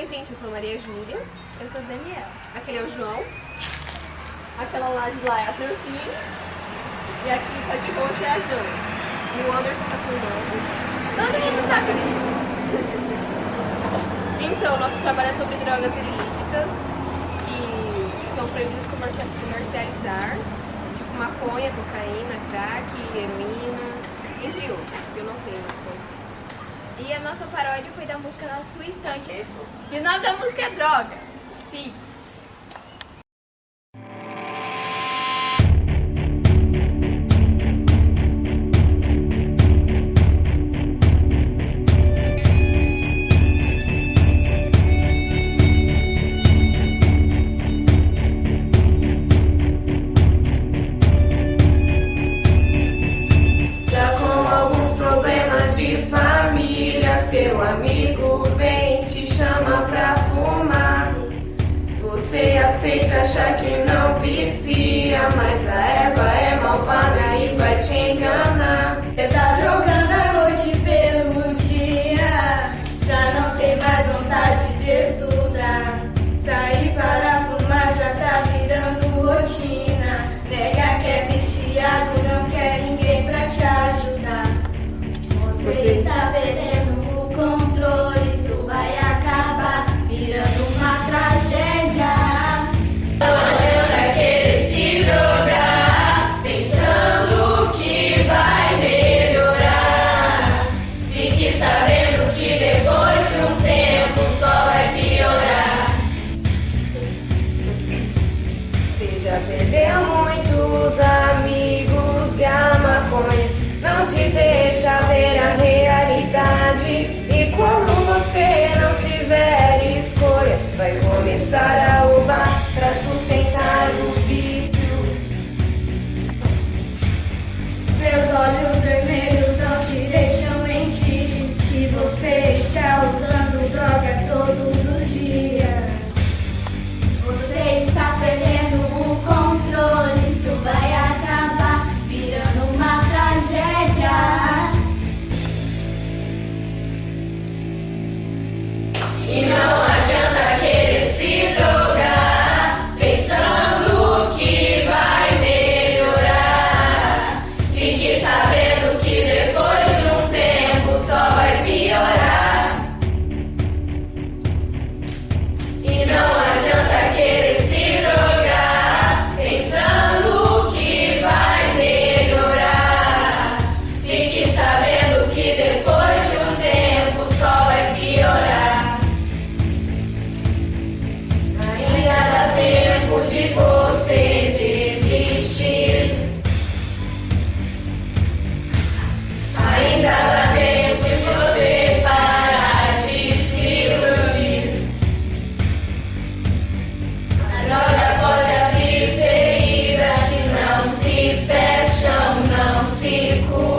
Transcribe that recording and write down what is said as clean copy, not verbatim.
Oi gente, eu sou a Maria Júlia. Eu sou a Daniela. Aquele é o João. Aquela lá de lá é a Francine. E aqui tá de roxo é a Jana. E o Anderson tá filmando. Todo mundo sabe disso. Então, nosso trabalho é sobre drogas ilícitas que são proibidas comercializar, tipo maconha, cocaína, crack, heroína, entre outros, que eu não sei mais coisas. E a nossa paródia foi da música Na Sua Estante. Isso. E o nome da música é Droga. Fim. De família, seu amigo vem e te chama pra fumar. Você aceita, acha que não vicia, mas a erva é malvada e vai te enganar. Você tá trocando a noite pelo dia, já não tem mais vontade de estudar. Sair para fumar já tá virando rotina. Nega que é viciado, não quer ninguém pra te ajudar. Você está perdendo o controle, isso vai acabar virando uma tragédia. Não adianta querer se drogar, pensando que vai melhorar. Fique sabendo que depois de um tempo só vai piorar. Você já perdeu muitos amigos e a maconha não te deixa ver a realidade. E quando você não tiver escolha, vai começar a roubar pra sustentar o vício. Seus olhos vermelhos não te deixam mentir, que você está usando droga todos os dias. Você está perdendo o controle, isso vai acabar virando uma tragédia. E não adianta querer se drogar, pensando que vai melhorar. Fique sabendo que depois de um tempo só vai piorar. E não adianta querer se drogar, pensando que vai melhorar. Fique sabendo que depois de um tempo só vai piorar. Ainda dá tempo de você desistir. Ainda dá tempo de você parar de se iludir. A droga pode abrir feridas que não se fecham, não se curam.